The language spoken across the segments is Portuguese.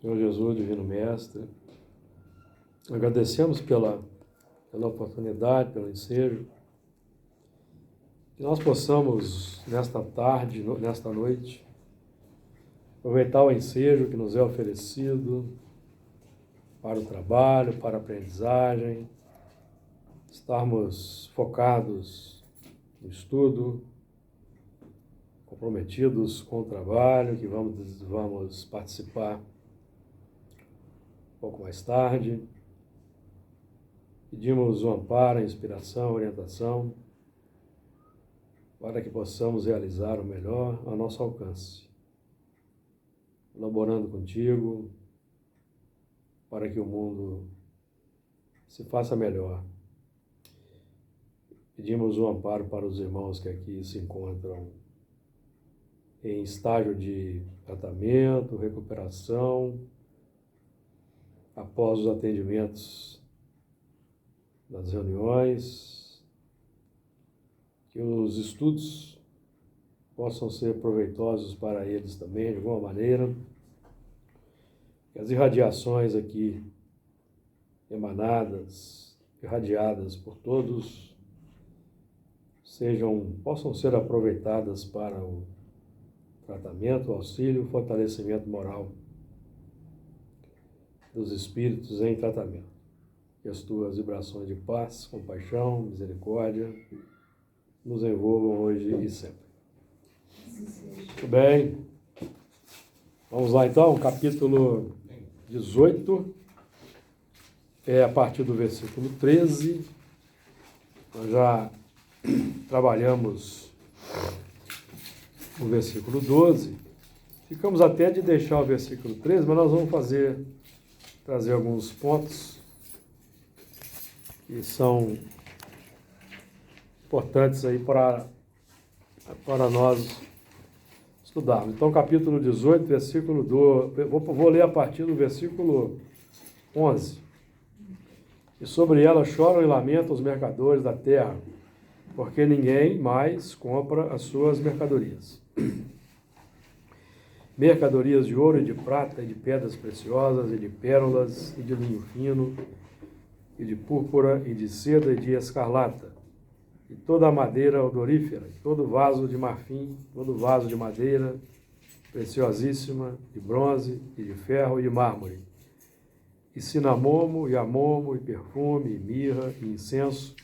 Senhor Jesus, Divino Mestre, agradecemos pela oportunidade, pelo ensejo, que nós possamos, nesta tarde, nesta noite, aproveitar o ensejo que nos é oferecido para o trabalho, para a aprendizagem, estarmos focados no estudo, comprometidos com o trabalho, que vamos participar um pouco mais tarde. Pedimos o amparo, a inspiração, a orientação, para que possamos realizar o melhor ao nosso alcance, elaborando contigo, para que o mundo se faça melhor. Pedimos o amparo para os irmãos que aqui se encontram em estágio de tratamento, recuperação, após os atendimentos das reuniões, que os estudos possam ser proveitosos para eles também, de alguma maneira, que as irradiações aqui emanadas, irradiadas por todos, possam ser aproveitadas para o tratamento, o auxílio, o fortalecimento moral dos espíritos em tratamento. Que as tuas vibrações de paz, compaixão, misericórdia nos envolvam hoje e sempre. Muito bem. Vamos lá então, capítulo 18, a partir do versículo 13. Nós já trabalhamos o versículo 12. Ficamos até de deixar o versículo 13, mas nós vamos trazer alguns pontos que são importantes aí para nós estudarmos. Então, capítulo 18, versículo 12, vou ler a partir do versículo 11. E sobre ela choram e lamentam os mercadores da terra, porque ninguém mais compra as suas mercadorias. Mercadorias de ouro e de prata, e de pedras preciosas, e de pérolas, e de linho fino, e de púrpura, e de seda, e de escarlata, e toda a madeira odorífera, e todo vaso de marfim, todo vaso de madeira preciosíssima, de bronze, e de ferro, e de mármore, e cinamomo, e amomo, e perfume, e mirra, e incenso,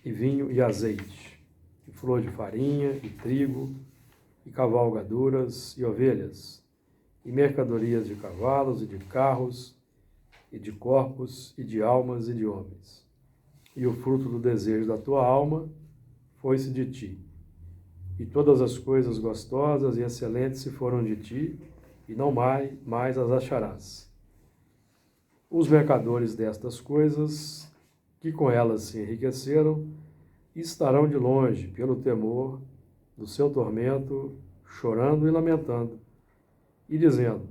e vinho, e azeite, e flor de farinha, e trigo, e cavalgaduras, e ovelhas, e mercadorias de cavalos, e de carros, e de corpos, e de almas, e de homens. E o fruto do desejo da tua alma foi-se de ti. E todas as coisas gostosas e excelentes se foram de ti, e não mais as acharás. Os mercadores destas coisas, que com elas se enriqueceram, estarão de longe, pelo temor do seu tormento, chorando e lamentando, e dizendo: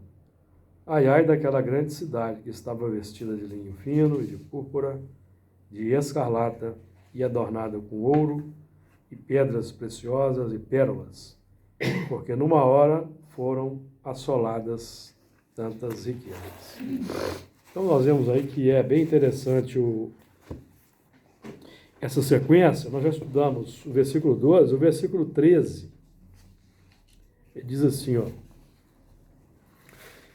ai, ai daquela grande cidade que estava vestida de linho fino e de púrpura, de escarlata, e adornada com ouro, e pedras preciosas e pérolas, porque numa hora foram assoladas tantas riquezas. Então nós vemos aí que é bem interessante essa sequência. Nós já estudamos o versículo 12, o versículo 13, ele diz assim, ó: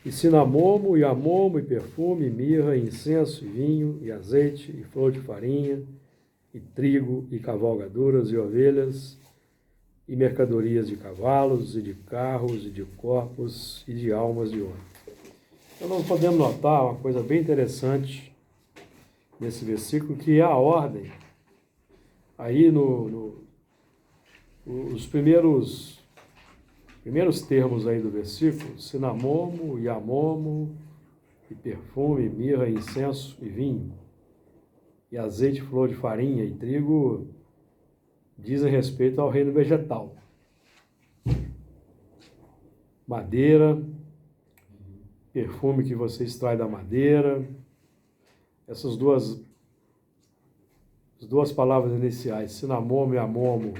e cinamomo, e amomo, e perfume, e mirra, e incenso, e vinho, e azeite, e flor de farinha, e trigo, e cavalgaduras, e ovelhas, e mercadorias de cavalos, e de carros, e de corpos, e de almas de homens. Então nós podemos notar uma coisa bem interessante nesse versículo, que é a ordem. Aí os primeiros termos aí do versículo: cinamomo, e amomo, e perfume, e mirra, e incenso, e vinho, e azeite, flor de farinha, e trigo, dizem respeito ao reino vegetal. Madeira, perfume que você extrai da madeira, essas duas palavras iniciais, cinamomo e amomo,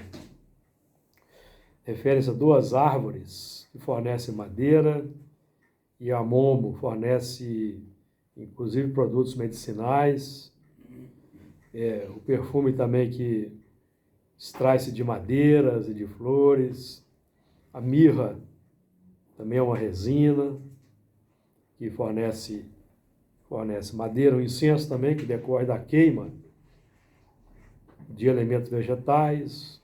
referem-se a duas árvores que fornecem madeira e a Momo fornece, inclusive, produtos medicinais. O perfume também que extrai-se de madeiras e de flores. A mirra também é uma resina que fornece madeira. O incenso também, que decorre da queima de elementos vegetais.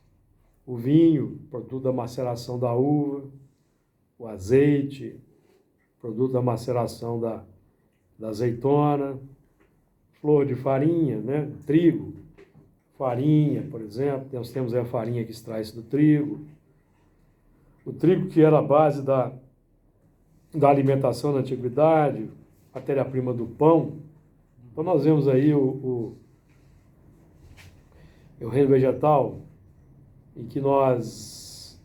O vinho, produto da maceração da uva. O azeite, produto da maceração da azeitona. Flor de farinha, né? Trigo, farinha, por exemplo. Nós temos a farinha que extrai-se do trigo. O trigo, que era a base da alimentação na antiguidade, matéria-prima do pão. Então nós vemos aí o reino vegetal, em que nós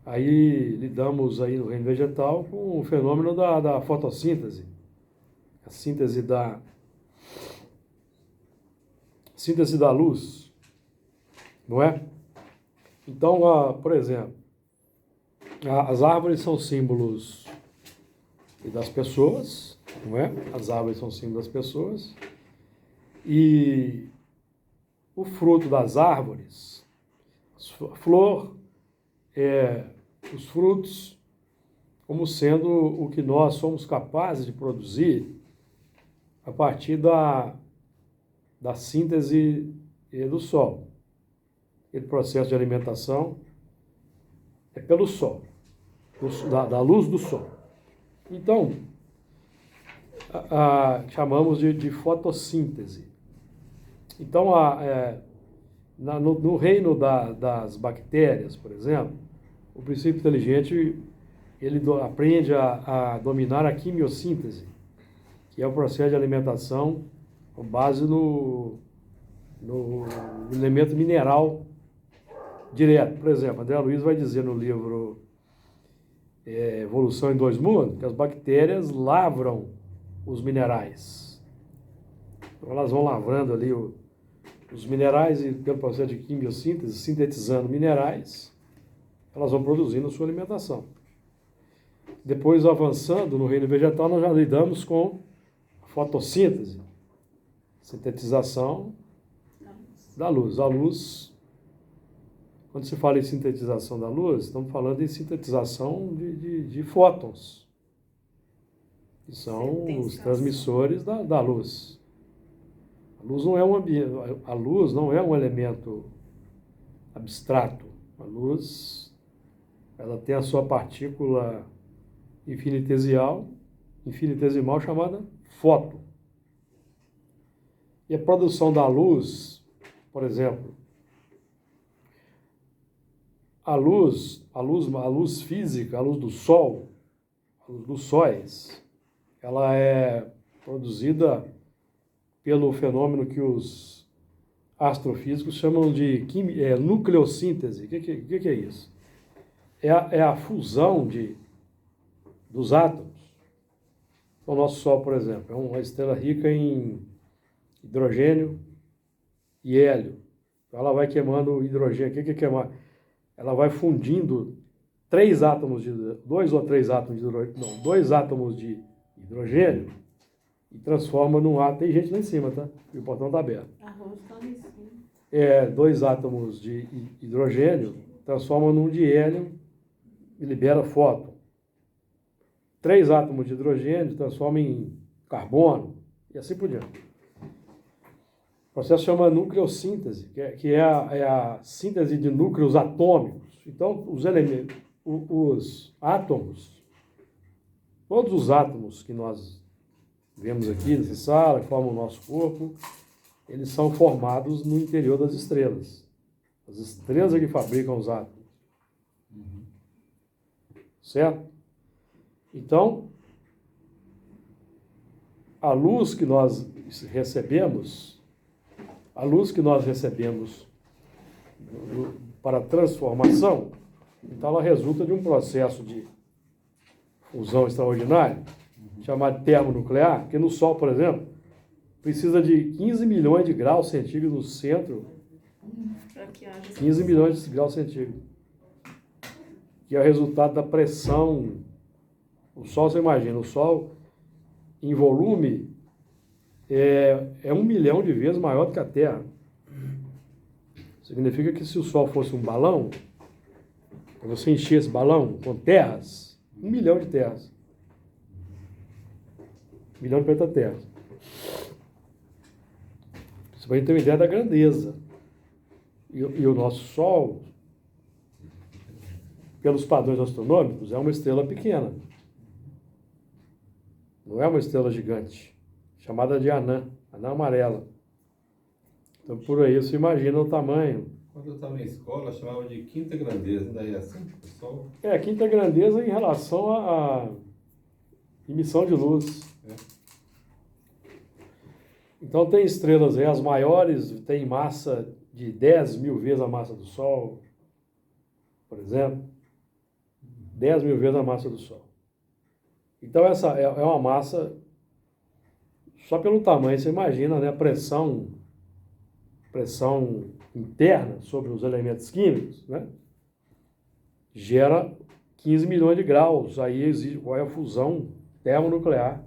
aí lidamos aí no reino vegetal com o fenômeno da fotossíntese, a síntese da luz, não é? Então, por exemplo, as árvores são símbolos das pessoas, não é? As árvores são símbolos das pessoas. E o fruto das árvores, a flor, os frutos, como sendo o que nós somos capazes de produzir a partir da síntese do sol. O processo de alimentação é pelo sol, da luz do sol. Então, chamamos de fotossíntese. Então, no reino das bactérias, por exemplo, o princípio inteligente ele aprende a dominar a quimiossíntese, que é o processo de alimentação com base no elemento mineral direto. Por exemplo, André Luiz vai dizer no livro Evolução em Dois Mundos que as bactérias lavram os minerais. Então, elas vão lavrando ali os minerais e, pelo processo de quimiossíntese, sintetizando minerais, elas vão produzindo a sua alimentação. Depois, avançando no reino vegetal, nós já lidamos com a fotossíntese, sintetização da luz. A luz, quando se fala em sintetização da luz, estamos falando em sintetização de fótons, que são os transmissores da luz. A luz não é um elemento abstrato. A luz, ela tem a sua partícula infinitesimal chamada fóton. E a produção da luz, por exemplo, a luz física, a luz do sol, a luz dos sóis, ela é produzida pelo fenômeno que os astrofísicos chamam de nucleossíntese. O que é isso? É a fusão dos átomos. O nosso Sol, por exemplo, é uma estrela rica em hidrogênio e hélio. Então, ela vai queimando hidrogênio. O que é queimar? Ela vai fundindo dois ou três átomos de hidrogênio e transforma num átomo. Tem gente lá em cima, tá? E o portão está aberto. A Rosa está lá em cima. 2 átomos de hidrogênio transforma num de hélio e libera fóton. 3 átomos de hidrogênio transforma em carbono e assim por diante. O processo chama nucleossíntese, que é a síntese de núcleos atômicos. Então, os átomos, todos os átomos que nós vemos aqui nessa sala, que formam o nosso corpo, eles são formados no interior das estrelas. As estrelas é que fabricam os átomos. Certo? Então, a luz que nós recebemos para transformação, então ela resulta de um processo de fusão extraordinário, chamado termonuclear, porque no Sol, por exemplo, precisa de 15 milhões de graus centígrados no centro, 15 milhões de graus centígrados, que é o resultado da pressão O Sol, você imagina, o Sol em volume é 1 milhão de vezes maior do que a Terra. Significa que se o Sol fosse um balão, você encher esse balão com terras, 1 milhão de terras. 1 milhão de planeta Terra. Você vai ter uma ideia da grandeza. E o nosso Sol, pelos padrões astronômicos, é uma estrela pequena. Não é uma estrela gigante, chamada de anã amarela. Então, por aí você imagina o tamanho. Quando eu estava na escola, chamava de quinta grandeza, ainda é assim, pessoal? Quinta grandeza em relação à emissão de luz. É. Então, tem estrelas aí, as maiores têm massa de 10 mil vezes a massa do Sol, por exemplo. 10 mil vezes a massa do Sol. Então, essa é uma massa, só pelo tamanho, você imagina, né, a pressão interna sobre os elementos químicos, né, gera 15 milhões de graus. Aí existe qual é a fusão termonuclear,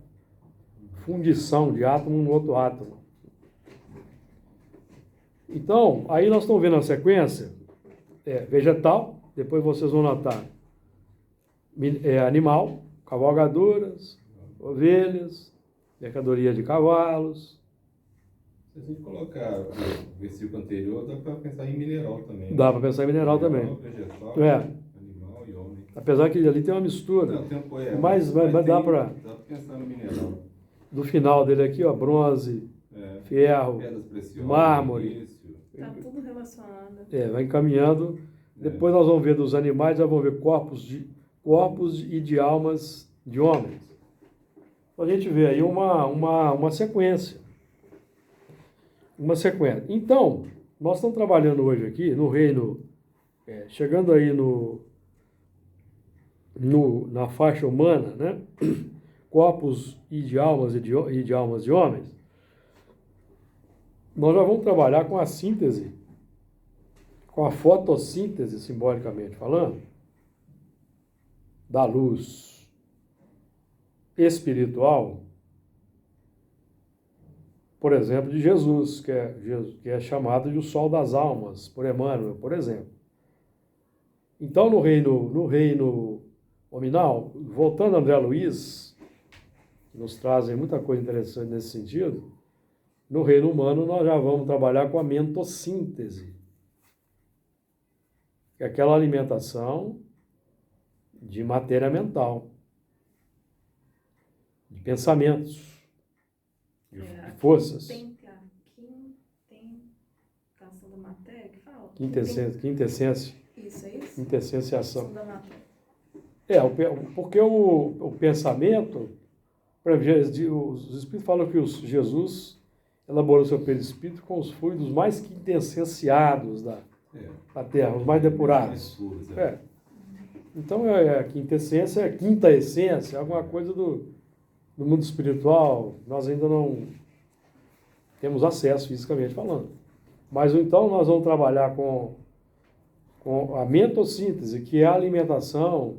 fundição de átomo no outro átomo. Então, aí nós estamos vendo a sequência vegetal, depois vocês vão notar animal, cavalgaduras, ovelhas, mercadoria de cavalos. Se a gente colocar o versículo anterior, dá para pensar em mineral também. Dá para pensar em mineral também. Vegetal, animal e homem. Apesar que ali tem uma mistura. Não, tem um poema, mas dá para... Dá para pensar no mineral. Do final dele aqui, ó, bronze, ferro, pedras preciosas, mármore. Está tudo relacionado. Vai encaminhando. Depois nós vamos ver dos animais, já vamos ver corpos e de almas de homens. Então, a gente vê aí uma sequência. Uma sequência. Então, nós estamos trabalhando hoje aqui no reino, chegando aí na faixa humana, né? Corpos e de almas e de almas de homens. Nós já vamos trabalhar com a síntese, com a fotossíntese, simbolicamente falando, da luz espiritual, por exemplo, de Jesus, que é chamado de o Sol das Almas, por Emmanuel, por exemplo. Então, no reino nominal, voltando a André Luiz, que nos trazem muita coisa interessante nesse sentido, no reino humano nós já vamos trabalhar com a mentossíntese, que é aquela alimentação de matéria mental, de pensamentos, de forças. Tem quintessência da matéria que fala? Quintessência. Isso, é isso? Quintessenciação. Da matéria. Porque o pensamento, por exemplo, os espíritos falam que Jesus elaborou seu perispírito com os fluidos mais quintessenciados da Terra, os mais depurados. Então, a quintessência é a quinta essência, alguma coisa do mundo espiritual, nós ainda não temos acesso fisicamente falando. Mas então nós vamos trabalhar com a mentossíntese, que é a alimentação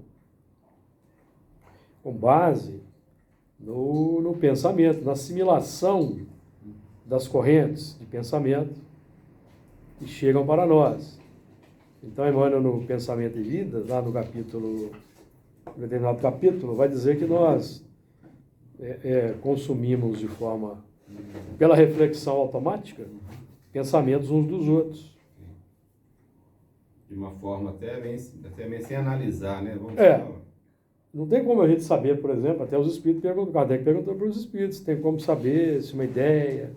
com base no pensamento, na assimilação das correntes de pensamento que chegam para nós. Então, Emmanuel, no Pensamento e Vida, lá no determinado capítulo, vai dizer que nós consumimos de forma, pela reflexão automática, pensamentos uns dos outros. De uma forma até meio sem analisar, né? Não tem como a gente saber, por exemplo, até os espíritos perguntam, Kardec perguntou para os espíritos, tem como saber se uma ideia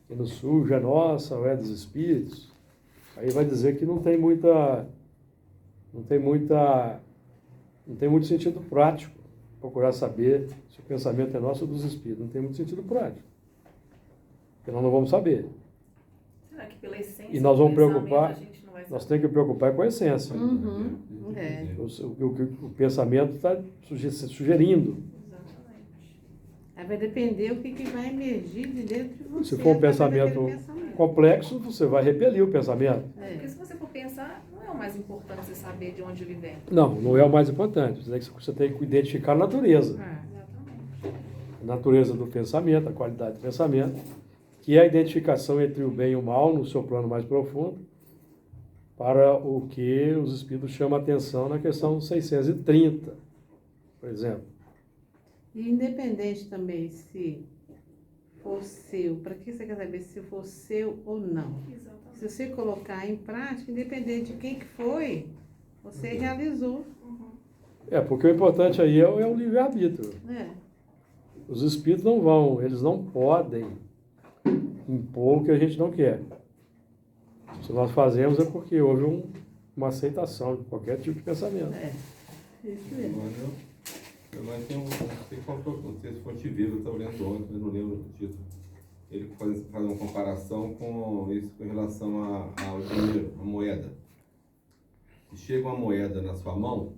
que nos surge é nossa ou é dos espíritos. Aí vai dizer que não tem muito sentido prático procurar saber se o pensamento é nosso ou dos espíritos. Não tem muito sentido prático. Porque nós não vamos saber. Será que pela essência e nós vamos preocupar, a gente não vai saber? nós temos que preocupar com a essência. Uhum. O pensamento está sugerindo. Exatamente. Aí vai depender o que vai emergir de dentro de você. Se for um através pensamento daquele pensamento. complexo, você vai repelir o pensamento. Porque se você for pensar, não é o mais importante você saber de onde ele vem. Não, não é o mais importante. Você tem que identificar a natureza. Exatamente. A natureza do pensamento, a qualidade do pensamento, que é a identificação entre o bem e o mal no seu plano mais profundo, para o que os espíritos chamam a atenção na questão 630, por exemplo. E independente também se for seu, para que você quer saber se for seu ou não? Exatamente. Se você colocar em prática, independente de quem que foi, você realizou. Porque o importante aí é o livre-arbítrio. Né? Os espíritos não vão, eles não podem impor o que a gente não quer. Se nós fazemos é porque houve uma aceitação de qualquer tipo de pensamento. Isso mesmo. Mas tem não sei se foi te ver, eu estava lendo ontem, mas não lembro o título. Ele faz uma comparação com isso com relação ao dinheiro, a moeda. Se chega uma moeda na sua mão,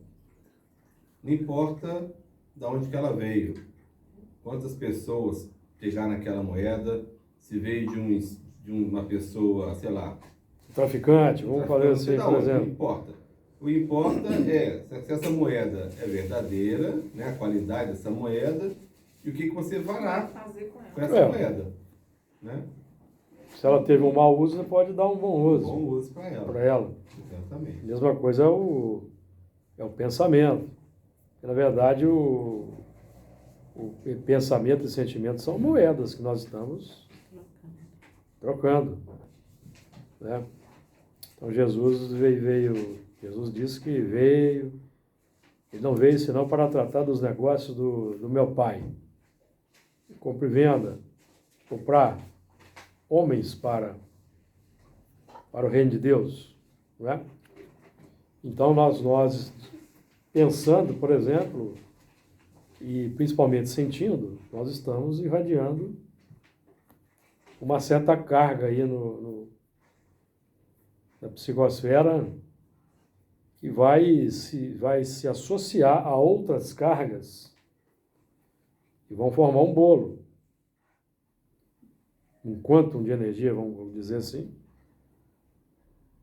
não importa de onde que ela veio, quantas pessoas pegaram naquela moeda, se veio de uma pessoa, sei lá, Traficante, vamos fazer assim, por não exemplo. importa. O que importa é se essa moeda é verdadeira, né, a qualidade dessa moeda, e o que você fará Fazer com ela. com essa moeda. Né? Se ela teve um mau uso, você pode dar um bom uso Bom uso para para ela. ela. Exatamente. A mesma coisa é o pensamento. Na verdade, o pensamento e sentimento são moedas que nós estamos trocando. Né? Então Jesus Jesus disse que ele não veio senão para tratar dos negócios do meu Pai. Compra e venda, comprar homens para o reino de Deus. Não é? Então nós pensando, por exemplo, e principalmente sentindo, nós estamos irradiando uma certa carga aí na psicosfera que vai se associar a outras cargas que vão formar um bolo. Um quantum de energia, vamos dizer assim,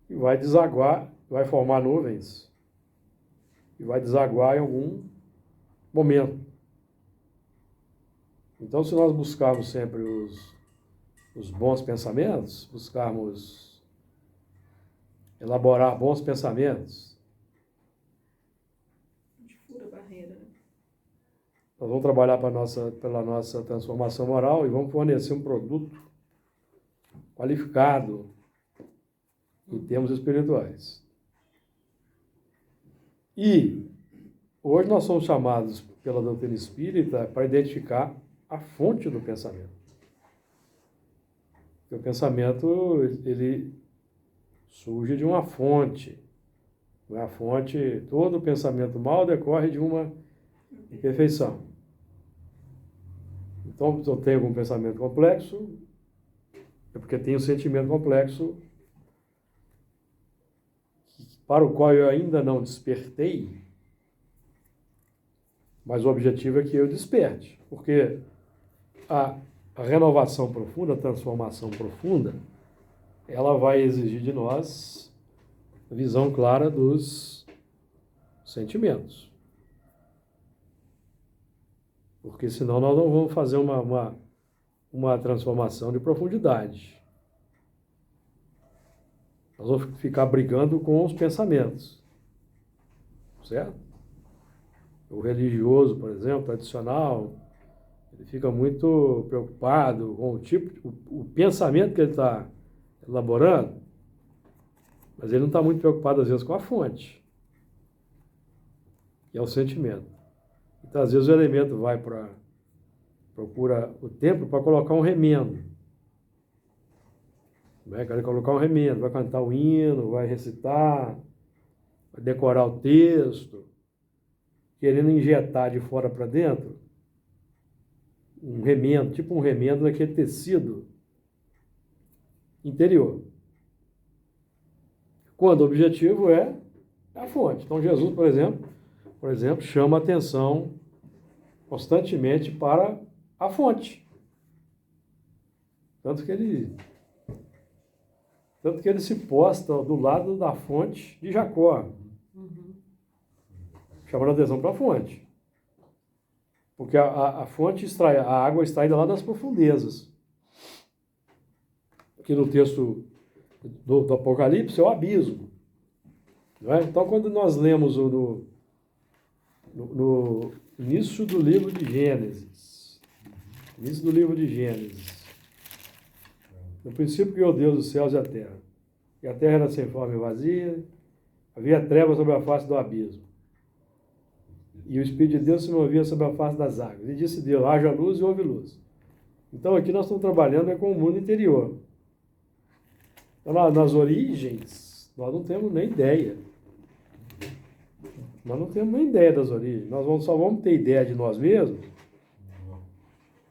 e vai desaguar, vai formar nuvens e vai desaguar em algum momento. Então, se nós buscarmos sempre os bons pensamentos, buscarmos elaborar bons pensamentos, A gente fura a barreira. Né? nós vamos trabalhar pela nossa transformação moral e vamos fornecer um produto qualificado em termos espirituais. E hoje nós somos chamados pela doutrina espírita para identificar a fonte do pensamento. Porque o pensamento, ele surge de uma fonte. A fonte, todo pensamento mal decorre de uma imperfeição. Então, se eu tenho algum pensamento complexo, é porque tenho um sentimento complexo para o qual eu ainda não despertei, mas o objetivo é que eu desperte, porque a renovação profunda, a transformação profunda, ela vai exigir de nós a visão clara dos sentimentos. Porque senão nós não vamos fazer uma transformação de profundidade. Nós vamos ficar brigando com os pensamentos. Certo? O religioso, por exemplo, tradicional, ele fica muito preocupado com o pensamento que ele está elaborando, mas ele não está muito preocupado, às vezes, com a fonte, que é o sentimento. Então, às vezes, o elemento procura o templo para colocar um remendo. Vai colocar um remendo, vai cantar o hino, vai recitar, vai decorar o texto, querendo injetar de fora para dentro um remendo, tipo um remendo daquele tecido interior. Quando o objetivo é a fonte. Então, Jesus, por exemplo, chama a atenção constantemente para a fonte. Tanto que ele se posta do lado da fonte de Jacó, chamando a atenção para a fonte. Porque a fonte extrai, a água é extraída lá das profundezas. Aqui no texto do Apocalipse é o abismo. Não é? Então, quando nós lemos no início do livro de Gênesis, no princípio criou Deus os céus e a terra. E a terra era sem forma e vazia, havia trevas sobre a face do abismo. E o Espírito de Deus se movia sobre a face das águas. E disse Deus, haja luz e houve luz. Então aqui nós estamos trabalhando com o mundo interior. Então, nas origens, nós não temos nem ideia. Nós não temos nem ideia das origens. Só vamos ter ideia de nós mesmos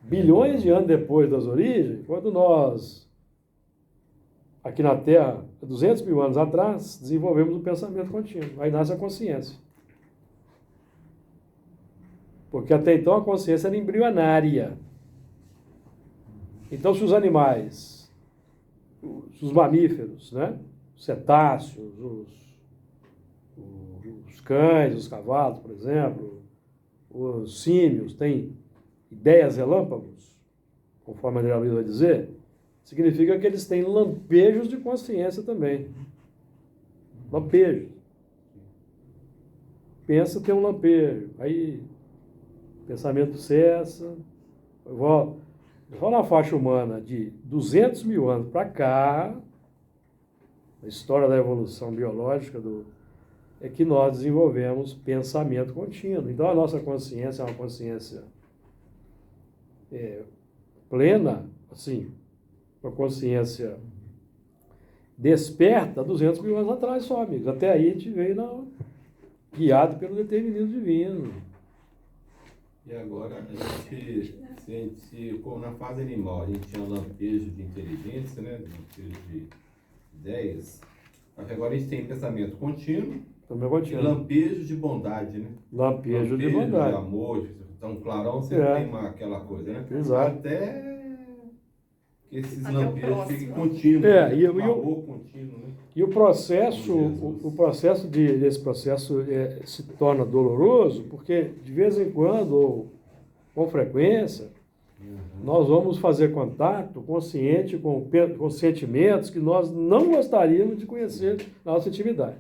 bilhões de anos depois das origens, quando nós, aqui na Terra, 200 mil anos atrás, desenvolvemos o pensamento contínuo. Aí nasce a consciência. Porque até então a consciência era embrionária. Então, se os animais, os mamíferos, né? Os cetáceos, os cães, os cavalos, por exemplo, os símios têm ideias relâmpagos, conforme a André Luiz vai dizer, significa que eles têm lampejos de consciência também. Lampejos. Pensa, tem um lampejo. Aí, pensamento cessa. Eu vou na faixa humana de 200 mil anos para cá, a história da evolução biológica é que nós desenvolvemos pensamento contínuo. Então, a nossa consciência é uma consciência plena, assim, uma consciência desperta 200 mil anos atrás só, amigos. Até aí a gente veio guiado pelo determinismo divino. E agora, como na fase animal, a gente tinha lampejo de inteligência, né? Lampejo de ideias. Agora a gente tem pensamento contínuo e lampejo de bondade, né? Lampejo de bondade. De amor, então clarão sempre tem aquela coisa, né? Exato. Até que esses Até lampejos fiquem contínuos, e um amor contínuo, né? E o processo, esse processo se torna doloroso, porque de vez em quando, ou com frequência, nós vamos fazer contato consciente com sentimentos que nós não gostaríamos de conhecer na nossa intimidade.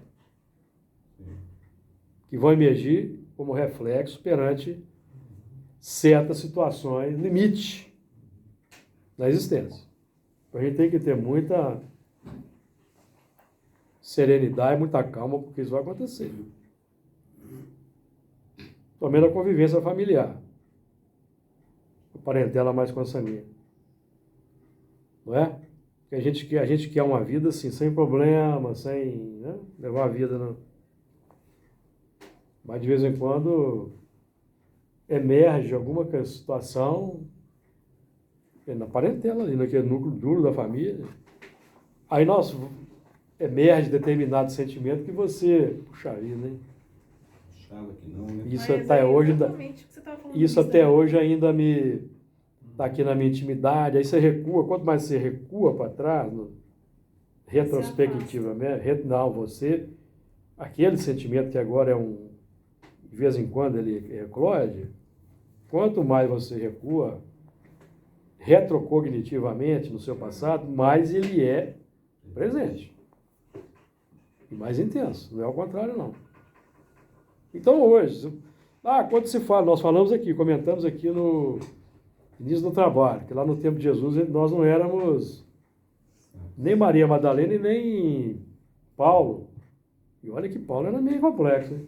Que vão emergir como reflexo perante certas situações, limite da existência. A gente tem que ter muita serenidade, muita calma, porque isso vai acontecer. Também na convivência familiar. A parentela mais consanguínea. Não é? Porque a gente quer uma vida assim, sem problema, sem levar a vida. Não. Mas de vez em quando emerge alguma situação na parentela, ali, naquele núcleo duro da família. Aí emerge determinado sentimento que você, puxa vida, hein? Achava que não, né? Isso até hoje ainda está aqui na minha intimidade. Aí você recua, quanto mais você recua para trás, retrospectivamente, aquele sentimento que agora de vez em quando ele eclode, quanto mais você recua retrocognitivamente no seu passado, mais ele é presente. E mais intenso, não é ao contrário, não. Então hoje, quando se fala, nós falamos aqui, comentamos aqui no início do trabalho, que lá no tempo de Jesus nós não éramos nem Maria Madalena e nem Paulo. E olha que Paulo era meio complexo, hein?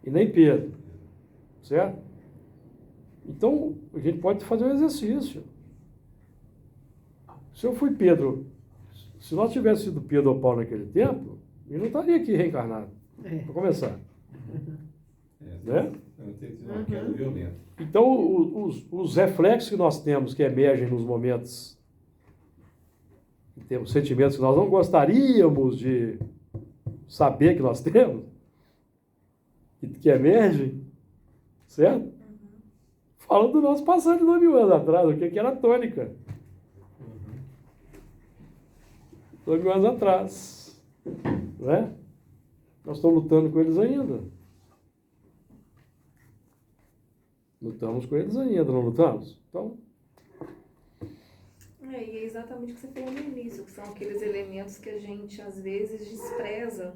E nem Pedro, certo? Então, a gente pode fazer um exercício. Se eu fui Pedro, se nós tivéssemos sido Pedro ou Paulo naquele tempo, ele não estaria aqui reencarnado, para começar. Né? Uma queda violenta. Então, os reflexos que nós temos, que emergem nos momentos, temos sentimentos que nós não gostaríamos de saber que nós temos, que emergem, certo? fala do nosso passado de 2000 anos atrás, o que era a tônica. 2000 anos atrás. Né? Nós estamos lutando com eles ainda. Lutamos com eles ainda, não lutamos? Então, E é exatamente o que você falou no início, que são aqueles elementos que a gente às vezes despreza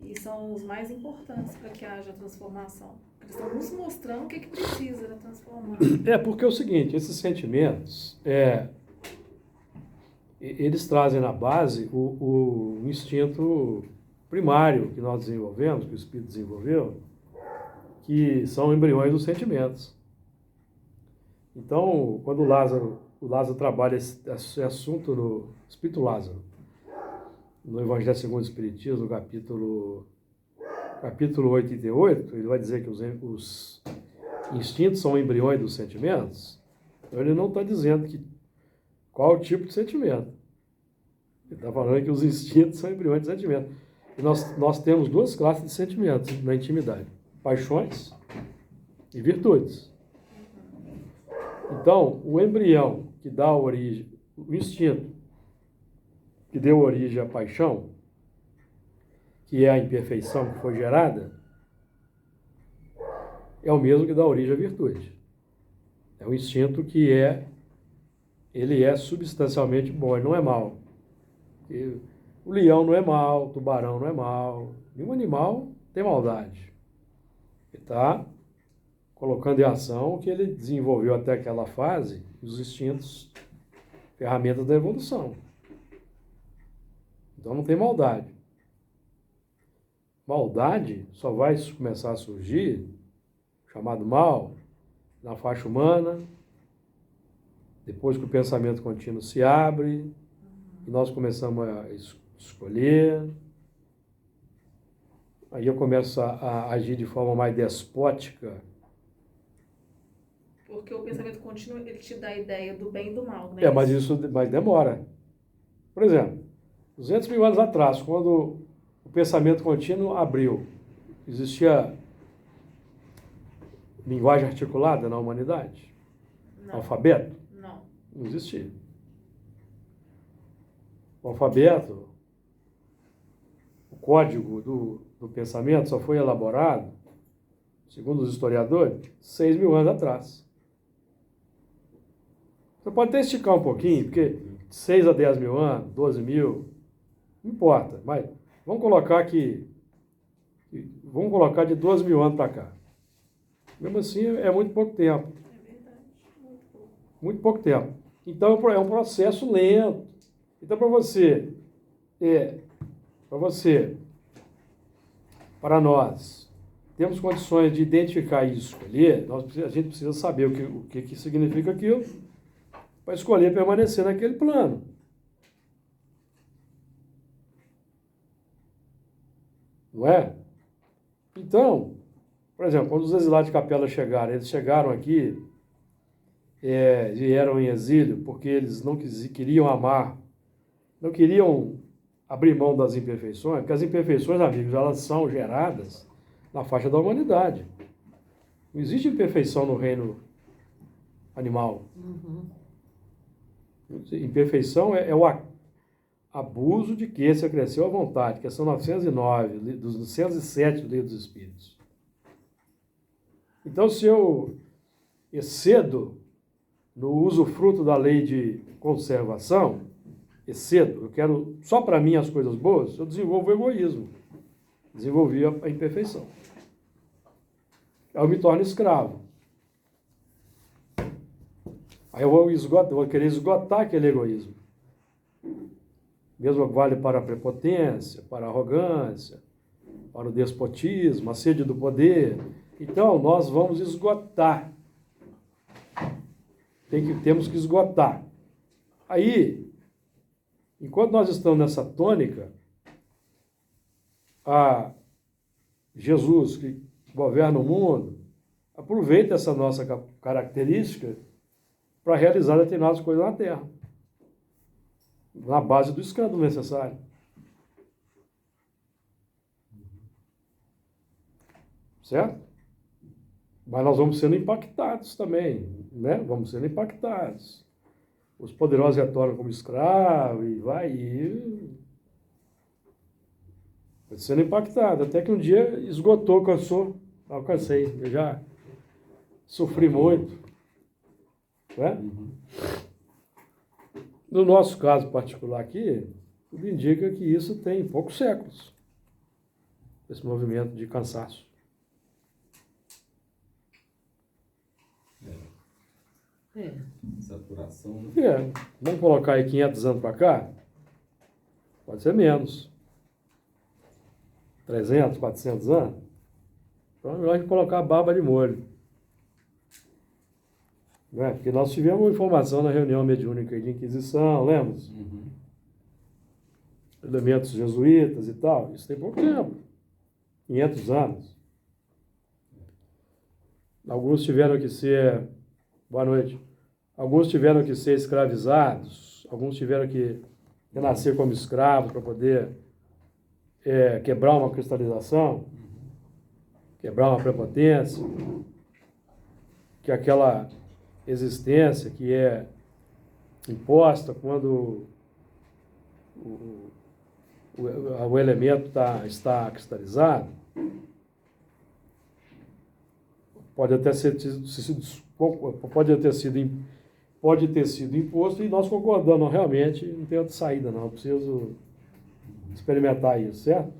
e são os mais importantes para que haja transformação. Eles estão nos mostrando o que precisa da transformação. porque é o seguinte, esses sentimentos, eles trazem na base o instinto primário que nós desenvolvemos, que o Espírito desenvolveu, que são embriões dos sentimentos. Então, quando o Lázaro trabalha esse assunto no Espírito Lázaro, no Evangelho segundo o Espiritismo, no capítulo 88, ele vai dizer que os instintos são embriões dos sentimentos. Então, ele não está dizendo qual o tipo de sentimento. Ele está falando que os instintos são embriões de sentimento. E nós temos duas classes de sentimentos na intimidade: paixões e virtudes. Então, o embrião que dá origem, o instinto que deu origem à paixão, que é a imperfeição que foi gerada, é o mesmo que dá origem à virtude. É um instinto que ele é substancialmente bom, ele não é mau. O leão não é mau, o tubarão não é mau, nenhum animal tem maldade. Ele está colocando em ação o que ele desenvolveu até aquela fase, os instintos, ferramentas da evolução. Então não tem maldade. Maldade só vai começar a surgir, chamado mal, na faixa humana, depois que o pensamento contínuo se abre, e nós começamos a escolher, aí eu começo a agir de forma mais despótica. Porque o pensamento contínuo, ele te dá a ideia do bem e do mal, né? Mas demora. Por exemplo, 200 mil anos atrás, quando o pensamento contínuo abriu, existia linguagem articulada na humanidade? Não. Alfabeto? Não. Não existia. O alfabeto, o código do pensamento só foi elaborado, segundo os historiadores, 6 mil anos atrás. Você pode até esticar um pouquinho, porque de 6 a 10 mil anos, 12 mil, não importa, mas vamos colocar de 12 mil anos para cá. Mesmo assim, é muito pouco tempo. É verdade, muito pouco. Muito pouco tempo. Então, é um processo lento. Então, para nós, temos condições de identificar e escolher, a gente precisa saber o que significa aquilo, para escolher permanecer naquele plano. Não é? Então, por exemplo, quando os exilados de Capela chegaram, eles chegaram aqui, vieram em exílio, porque eles não queriam amar, não queriam abrir mão das imperfeições, porque as imperfeições, amigos, elas são geradas na faixa da humanidade. Não existe imperfeição no reino animal. Imperfeição é o abuso de que se cresceu à vontade, questão 909, dos 907 do Livro dos Espíritos. Então, se eu excedo no usufruto da lei de conservação, eu quero só para mim as coisas boas, eu desenvolvo o egoísmo, desenvolvi a imperfeição. Aí eu me torno escravo. Aí eu vou querer esgotar aquele egoísmo. Mesmo vale para a prepotência, para a arrogância, para o despotismo, a sede do poder. Então, nós vamos esgotar. Temos que esgotar. Aí, enquanto nós estamos nessa tônica, a Jesus, que governa o mundo, aproveita essa nossa característica para realizar determinadas coisas na Terra, na base do escândalo necessário. Certo? Mas nós vamos sendo impactados também, né? Vamos sendo impactados. Os poderosos retornam como escravos e vai sendo impactado. Até que um dia esgotou, cansou. Alcancei. Eu já sofri muito. Né? Uhum. No nosso caso particular aqui, tudo indica que isso tem poucos séculos. Esse movimento de cansaço. Saturação, né? Vamos colocar aí 500 anos para cá? Pode ser menos. 300, 400 anos? Então é melhor a gente colocar a baba de molho. Né? Porque nós tivemos informação na reunião mediúnica de Inquisição, lembra? Uhum. Elementos jesuítas e tal. Isso tem pouco tempo. 500 anos. Alguns tiveram que ser... Boa noite. Alguns tiveram que ser escravizados. Alguns tiveram que renascer como escravos para poder quebrar uma cristalização, quebrar uma prepotência, que aquela existência que é imposta quando o elemento está cristalizado, pode ter sido imposto e nós concordamos, realmente não tem outra saída não, eu preciso experimentar isso, certo?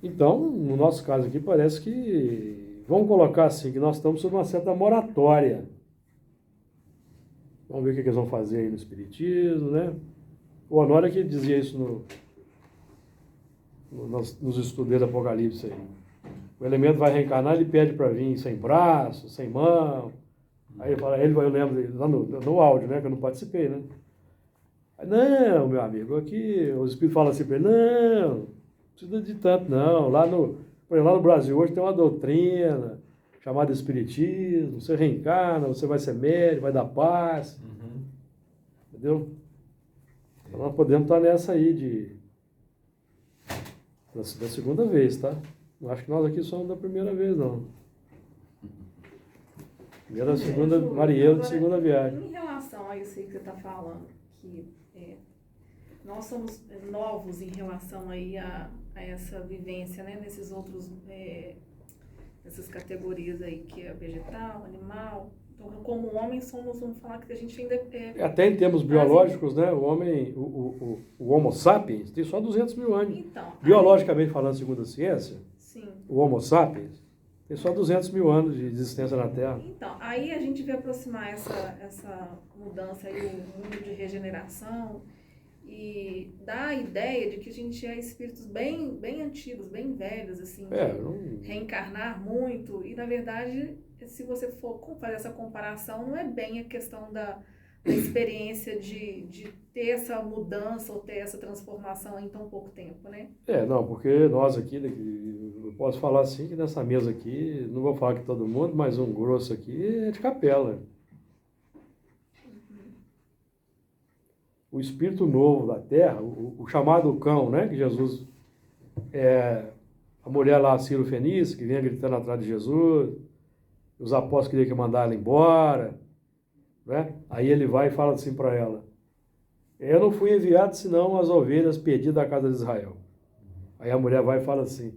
Então, no nosso caso aqui, parece que, vamos colocar assim, que nós estamos sob uma certa moratória. Vamos ver o que eles vão fazer aí no Espiritismo, né? O Honório que dizia isso nos estudos do Apocalipse aí. O elemento vai reencarnar, ele pede para vir sem braço, sem mão. Aí ele fala, eu lembro lá no áudio, né, que eu não participei, né? Aí, não, meu amigo, aqui os espíritos falam assim para ele, não precisa de tanto, não. Por exemplo, lá no Brasil hoje tem uma doutrina chamada Espiritismo, você reencarna, você vai ser médium, vai dar paz. Uhum. Entendeu? Então nós podemos estar nessa aí da segunda vez, tá? Não acho que nós aqui somos da primeira vez, não. Primeira, segunda, marinheiro de segunda viagem. Em relação a isso aí que você está falando, que nós somos novos em relação aí a essa vivência, né, nesses outros, essas categorias aí, que é vegetal, animal. Então, como homem, vamos falar que a gente ainda Até em termos biológicos, né, o homem, o Homo sapiens, tem só 200 mil anos. Então, Biologicamente falando, segundo a ciência, sim. o Homo sapiens tem só 200 mil anos de existência na Terra. Então, aí a gente vai aproximar essa mudança aí, o mundo de regeneração, e dá a ideia de que a gente é espíritos bem, bem antigos, bem velhos, assim, reencarnar muito, e na verdade, se você for fazer essa comparação, não é bem a questão da experiência de ter essa mudança ou ter essa transformação em tão pouco tempo, né? Não, porque nós aqui, eu posso falar assim, que nessa mesa aqui, não vou falar que todo mundo, mas um grosso aqui é de capela. O espírito novo da terra, o chamado cão, né, que Jesus, a mulher lá, Ciro Fenícia, que vinha gritando atrás de Jesus, os apóstolos queriam que mandar ela embora, né? Aí ele vai e fala assim para ela, eu não fui enviado senão as ovelhas perdidas da casa de Israel. Aí a mulher vai e fala assim,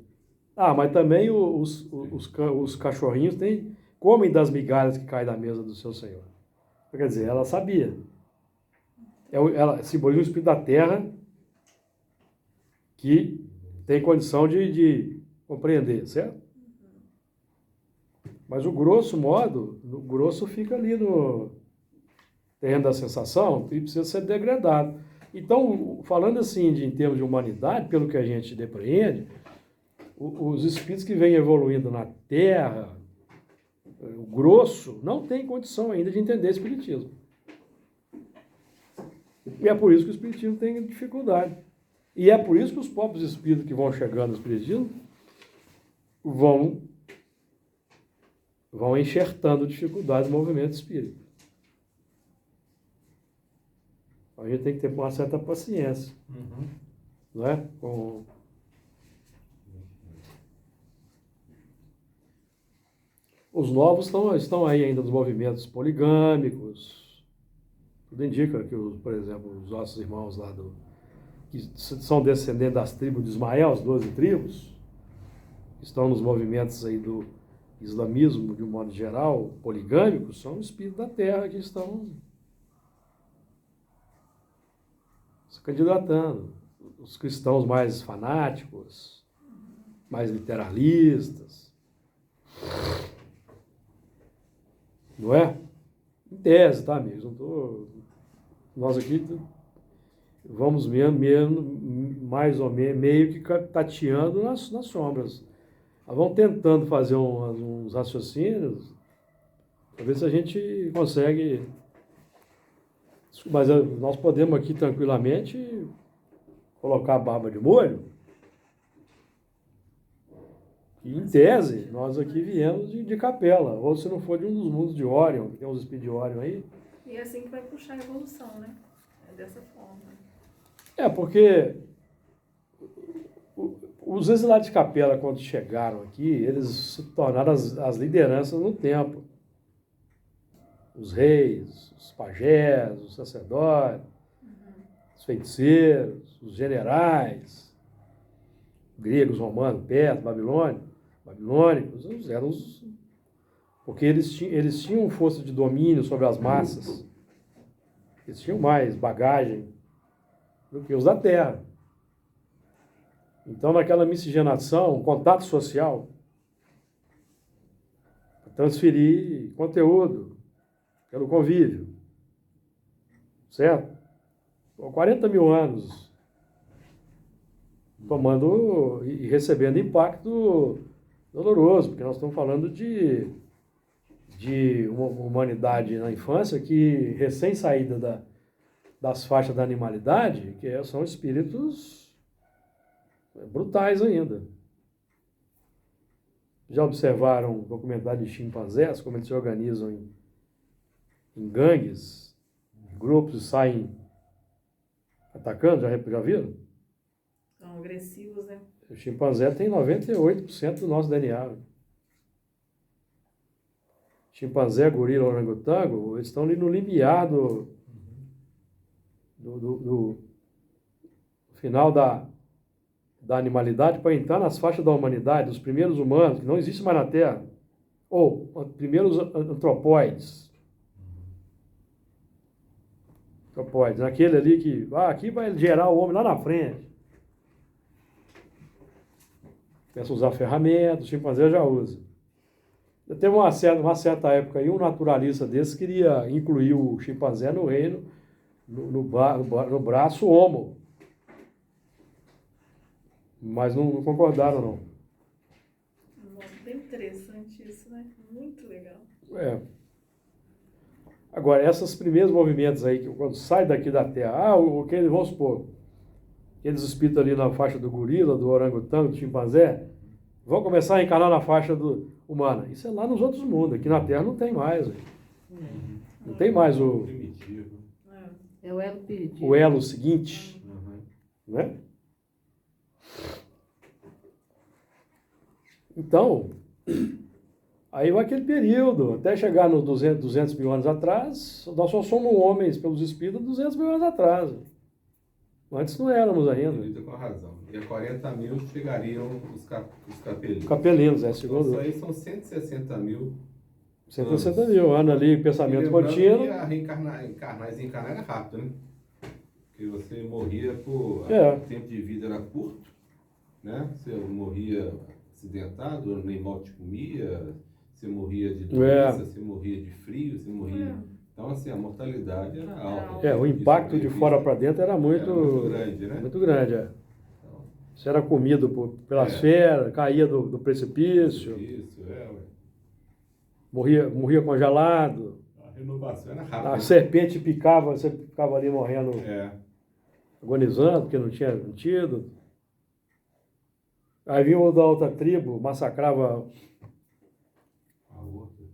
mas também os cachorrinhos comem das migalhas que caem da mesa do seu Senhor. Quer dizer, ela sabia. Ela simboliza o espírito da terra que tem condição de compreender, certo? Mas o grosso fica ali no terreno da sensação e precisa ser degradado. Então, falando assim em termos de humanidade, pelo que a gente depreende, os espíritos que vêm evoluindo na Terra, o grosso, não tem condição ainda de entender espiritismo. E é por isso que o espiritismo tem dificuldade. E é por isso que os próprios espíritos que vão chegando no espiritismo vão enxertando dificuldades no movimento espírita. A gente tem que ter uma certa paciência, não é? Os novos estão aí ainda nos movimentos poligâmicos. Tudo indica que, por exemplo, os nossos irmãos lá que são descendentes das tribos de Ismael, as 12 tribos, estão nos movimentos aí do islamismo, de um modo geral, poligâmicos, são espíritos da terra que estão se candidatando. Os cristãos mais fanáticos, mais literalistas, não é? Em tese, tá, amigos? Nós aqui vamos mesmo mais ou menos, meio que tateando nas sombras. Nós vamos tentando fazer uns raciocínios, para ver se a gente consegue. Mas nós podemos aqui tranquilamente colocar a barba de molho. E, em tese, nós aqui viemos de capela, ou se não for de um dos mundos de Órion, que tem uns espíritos de Órion aí. E é assim que vai puxar a evolução, né? É dessa forma. Porque os exilados de capela, quando chegaram aqui, eles se tornaram as lideranças no templo. Os reis, os pajés, os sacerdotes, os feiticeiros, os generais, gregos, romanos, persas, babilônicos, eram os... Porque eles tinham força de domínio sobre as massas. Eles tinham mais bagagem do que os da terra. Então, naquela miscigenação, contato social, transferir conteúdo pelo convívio, certo? Por 40 mil anos, tomando e recebendo impacto doloroso, porque nós estamos falando de uma humanidade na infância que, recém-saída das faixas da animalidade, que são espíritos brutais ainda. Já observaram o documentário de chimpanzés, como eles se organizam em gangues, grupos e saem atacando? Já viram? São agressivos, né? O chimpanzé tem 98% do nosso DNA. Chimpanzé, gorila, orangotango, eles estão ali no limiar do final da animalidade para entrar nas faixas da humanidade, os primeiros humanos, que não existem mais na Terra, ou primeiros antropóides. Antropóides, aquele ali que, aqui vai gerar o homem lá na frente. Começa a usar ferramentas, o chimpanzé já usa. Teve uma certa época aí, um naturalista desse queria incluir o chimpanzé no reino, no braço homo. Mas não concordaram, não. Bem interessante isso, né? Muito legal. Agora, esses primeiros movimentos aí, que quando sai daqui da Terra, vamos supor, aqueles espíritos ali na faixa do gorila, do orangotango, do chimpanzé, vão começar a encarnar na faixa humana. Isso é lá nos outros mundos, aqui na Terra não tem mais. Não tem mais Primitivo. É o elo perdido. o elo seguinte, não é? Então, aí vai aquele período, até chegar nos 200 mil anos atrás, nós só somos homens pelos espíritos 200 mil anos atrás. Antes não éramos ainda. Ele está com razão. E a 40 mil chegariam os capelinos. Capelinos, Então, segundo. isso aí são 160 mil. 160 mil anos ali, pensamento contínuo. E a encarnar era rápido, né? Porque você morria O tempo de vida era curto, né? Você morria acidentado, o animal te comia, você morria de doença, você morria de frio, você morria... Então, assim, a mortalidade era alta. O impacto de fora para dentro era muito grande, né? Muito grande, Então, você era comido pelas feras, caía do precipício. Isso, Morria congelado. A renovação era rápida. A serpente picava, você ficava ali morrendo, agonizando, porque não tinha antídoto. Aí vinha o da outra tribo, massacrava a outra.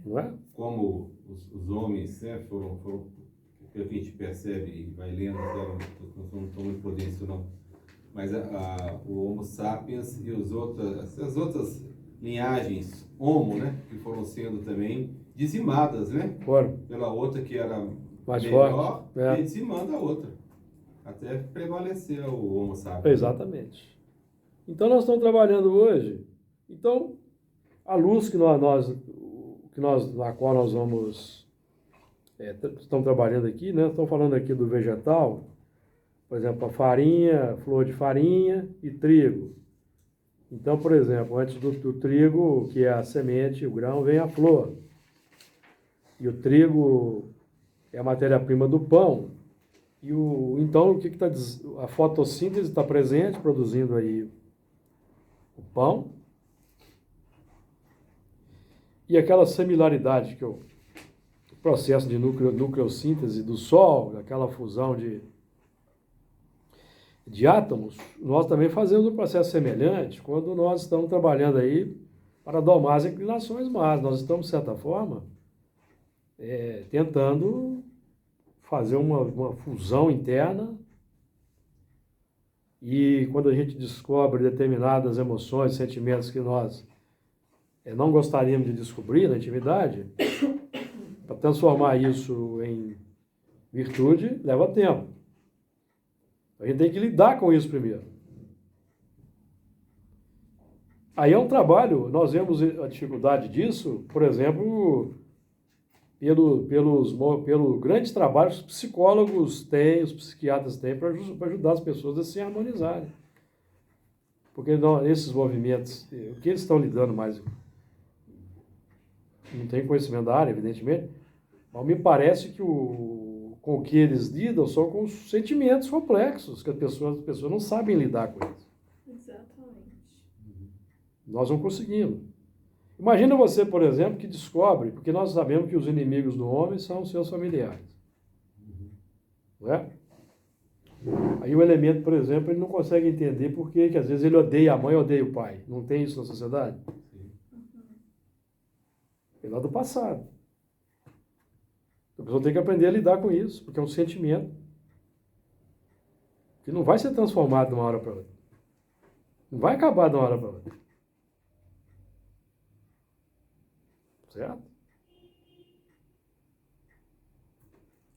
Não é? Como os homens sempre foram, pelo que a gente percebe e vai lendo, não estou muito por isso não, mas o Homo sapiens e as outras linhagens homo, né? Que foram sendo também dizimadas, né? Foram Pela outra que era mais melhor, fortes. É. e dizimando a outra. Até prevalecer o homo sapiens. Exatamente. Então nós estamos trabalhando hoje. Então, a luz na qual nós vamos estamos trabalhando aqui, né? Estamos falando aqui do vegetal, por exemplo, a farinha, flor de farinha e trigo. Então, por exemplo, antes do trigo, que é a semente, o grão, vem a flor. E o trigo é a matéria-prima do pão. Então, o que está a fotossíntese está presente, produzindo aí o pão. E aquela similaridade que o processo de nucleossíntese do Sol, aquela fusão de átomos, nós também fazemos um processo semelhante quando nós estamos trabalhando aí para domar as inclinações más. Nós estamos, de certa forma, tentando fazer uma fusão interna, e quando a gente descobre determinadas emoções, sentimentos que nós não gostaríamos de descobrir na intimidade, para transformar isso em virtude, leva tempo. A gente tem que lidar com isso primeiro. Aí é um trabalho, nós vemos a dificuldade disso, por exemplo, pelo grandes trabalhos que os psicólogos têm, os psiquiatras têm para ajudar as pessoas a se harmonizarem. Porque esses movimentos, o que eles estão lidando mais, não tem conhecimento da área, evidentemente, mas me parece que com o que eles lidam são com os sentimentos complexos, que as pessoas não sabem lidar com isso. Exatamente. Nós não conseguimos. Imagina você, por exemplo, que descobre, porque nós sabemos que os inimigos do homem são os seus familiares. Não é? Aí o elemento, por exemplo, ele não consegue entender por que às vezes ele odeia a mãe, odeia o pai. Não tem isso na sociedade? É lá do passado. A pessoa tem que aprender a lidar com isso, porque é um sentimento que não vai ser transformado de uma hora para outra. Não vai acabar de uma hora para outra. Certo?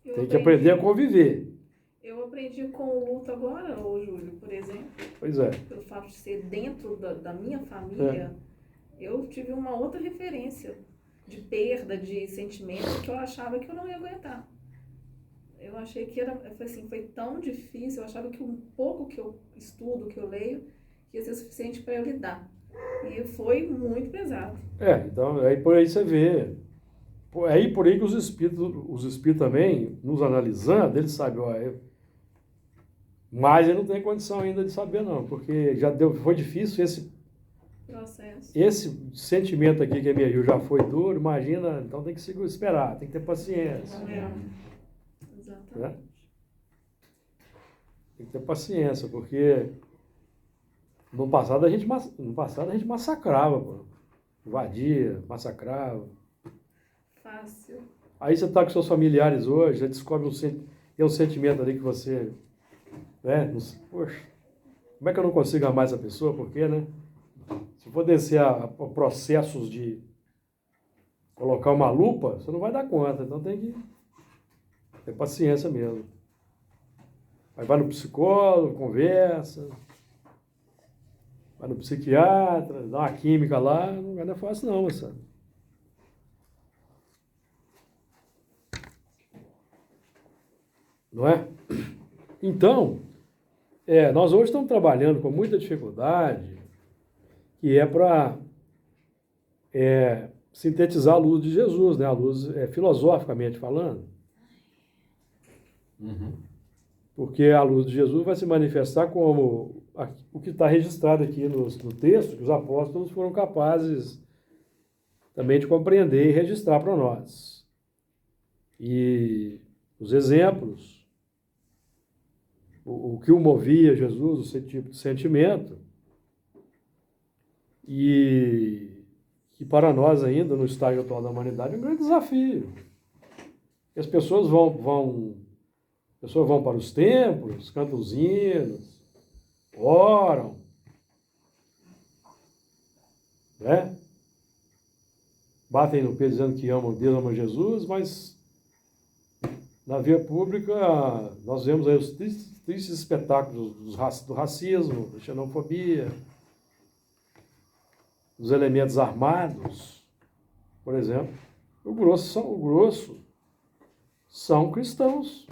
Tem que aprender a conviver. Eu aprendi com o luto agora, ô Júlio, por exemplo. Pois é. Pelo fato de ser dentro da minha família, eu tive uma outra referência de perda, de sentimento, que eu achava que eu não ia aguentar. Eu achei que foi tão difícil, eu achava que um pouco que eu estudo, que eu leio, ia ser suficiente para eu lidar. E foi muito pesado. Então, aí por aí você vê. Por aí que os espíritos também, nos analisando, eles sabem, mas ele não tem condição ainda de saber não, porque foi difícil Processo. Esse sentimento aqui que emergiu já foi duro, imagina, então tem que esperar, tem que ter paciência. Exatamente. Né? Tem que ter paciência, porque no passado a gente massacrava, pô. Invadia, massacrava. Fácil. Aí você está com seus familiares hoje, já descobre tem um sentimento ali que você, né? Poxa, como é que eu não consigo amar essa pessoa? Por quê, né? Se for descer a processos de colocar uma lupa, você não vai dar conta. Então tem que ter paciência mesmo. Aí vai no psicólogo, conversa, vai no psiquiatra, dá uma química lá, não é fácil não, moçada. Não é? Então, nós hoje estamos trabalhando com muita dificuldade, que é para sintetizar a luz de Jesus, né? A luz filosoficamente falando. Uhum. Porque a luz de Jesus vai se manifestar como o que está registrado aqui no texto, que os apóstolos foram capazes também de compreender e registrar para nós. E os exemplos, o que o movia Jesus, esse tipo de sentimento, e que para nós ainda, no estágio atual da humanidade, é um grande desafio. As pessoas vão para os templos, cantam os hinos, oram, né? batem no peito dizendo que amam Deus, amam Jesus, mas na via pública nós vemos aí os tristes espetáculos do racismo, da xenofobia, dos elementos armados, por exemplo. O grosso são cristãos.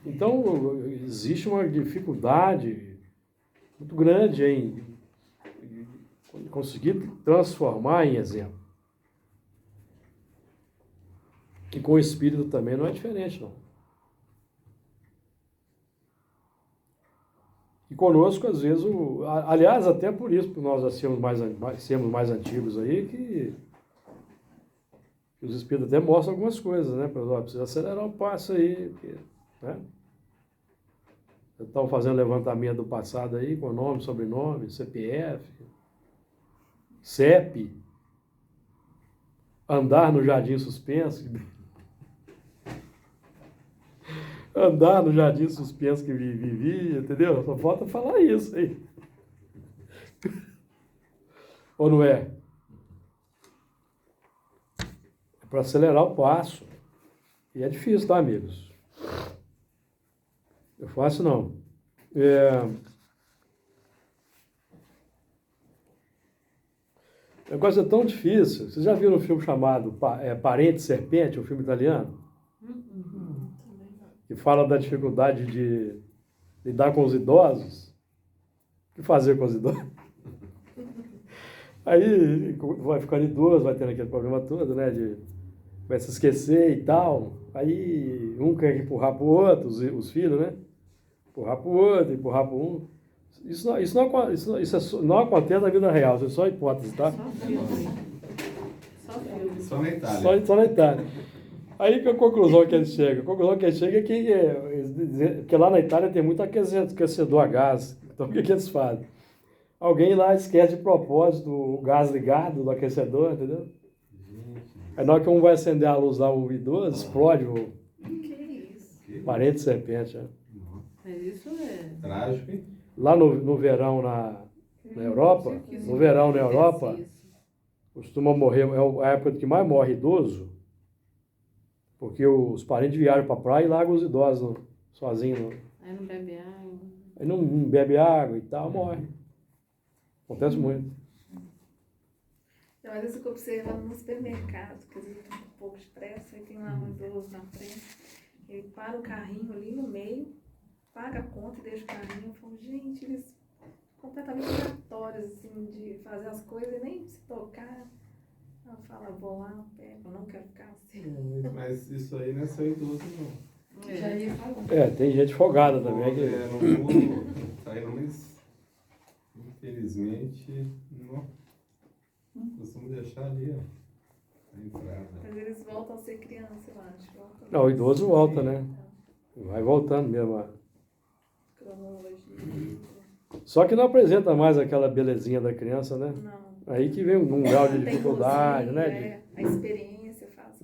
Então, existe uma dificuldade muito grande em conseguir transformar em exemplo. E com o Espírito também não é diferente, não. E conosco, às vezes, aliás, até por isso, porque nós já sermos mais antigos aí, que os Espíritos até mostram algumas coisas, né? Precisa acelerar o passo aí, porque, né? Estão fazendo levantamento do passado aí, com nome, sobrenome, CPF, CEP, andar no jardim suspenso, andar no jardim suspenso que vivia, entendeu? Só falta falar isso aí. Ou não é? É para acelerar o passo. E é difícil, tá, amigos? Eu faço não. O negócio é tão difícil. Vocês já viram um filme chamado Parente Serpente, um filme italiano? Que fala da dificuldade de lidar com os idosos. O que fazer com os idosos? Aí vai ficando idoso, vai tendo aquele problema todo, né? Vai se esquecer e tal. Aí um quer empurrar para o outro, os filhos, né? Empurrar para o outro, empurrar para um. Isso não acontece na vida real, isso é só hipótese, tá? Só filme. Só na Itália. Só na Itália. Aí que a conclusão que eles chegam? A conclusão que eles chegam é que lá na Itália tem muito aquecedor a gás. Então o que eles fazem? Alguém lá esquece de propósito o gás ligado do aquecedor, entendeu? Aí na hora que um vai acender a luz lá, o idoso, explode o Que isso? parede de serpente. Né? Mas isso é... Trágico, hein? Lá no verão na Europa, no verão na Europa, costuma morrer, é a época que mais morre idoso, porque os parentes viajam para a praia e largam os idosos sozinhos. Aí não bebe água. Aí não bebe água e tal, morre. Acontece muito. Então, às vezes eu fico observando no supermercado, que às vezes eu tô com um pouco de pressa, aí tem lá um idoso na frente, ele para o carrinho ali no meio, paga a conta e deixa o carrinho. Eu falo, gente, eles completamente aleatórios, assim, de fazer as coisas e nem se tocar. Ela fala, vou lá, pego, eu não quero ficar assim. Mas isso aí não é só idoso, não. Já ia falando. Tem gente folgada também. Não vou sair, mas infelizmente não costumo deixar ali a entrada. Mas eles voltam a ser criança, eu acho. Voltam Não, o idoso volta, né? Vai voltando mesmo. cronologia. Só que não apresenta mais aquela belezinha da criança, né? Não. Aí que vem um grau de Tem dificuldade, cozinha, né? a experiência faz.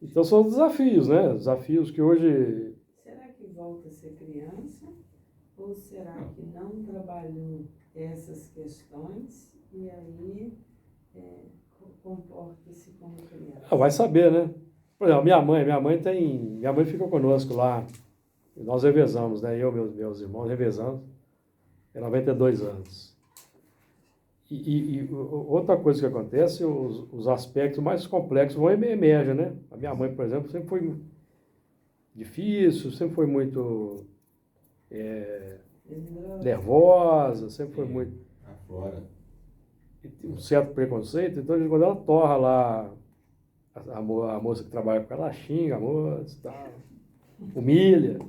Então são desafios, né? Desafios que hoje... Será que volta a ser criança? Ou será que não trabalhou essas questões e aí comporta-se como criança? vai saber, né? Por exemplo, minha mãe fica conosco lá. Nós revezamos, né? Eu e meus irmãos revezamos. Tem 92 anos. E outra coisa que acontece, os aspectos mais complexos vão emergem, né? A minha mãe, por exemplo, sempre foi difícil, sempre foi muito nervosa, sempre foi muito... Aflora. Um certo preconceito, então quando ela torra lá, a moça que trabalha com ela xinga a moça e tal, humilha.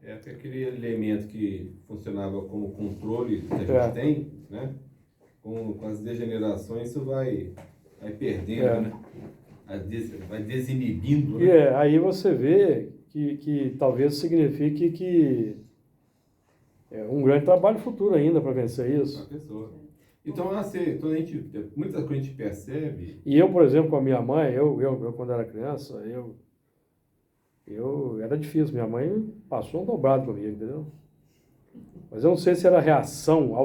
Porque aquele elemento que funcionava como controle que a gente tem, né? Com as degenerações, isso vai perdendo, né? Vai desinibindo, né? E aí você vê que talvez signifique que é um grande trabalho futuro ainda para vencer isso. A pessoa. Então, assim, muita coisa a gente percebe. E eu, por exemplo, com a minha mãe, eu quando era criança, era difícil. Minha mãe passou um dobrado comigo, entendeu? Mas eu não sei se era reação a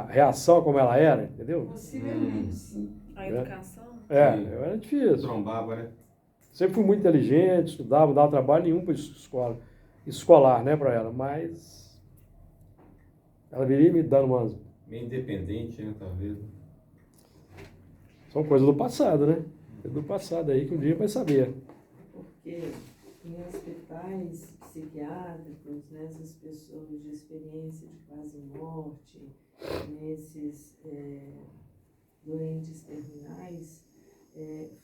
reação a como ela era, entendeu? Possivelmente, sim. A educação. Era difícil. Trombava, né? Sempre fui muito inteligente, estudava, não dava trabalho nenhum para escolar, né, para ela, mas ela viria me dando umas... Meio independente, né, talvez. São coisas do passado, né? Coisa do passado aí que um dia vai saber. Porque em hospitais psiquiátricos, nessas pessoas de experiência de quase morte, nesses doentes terminais,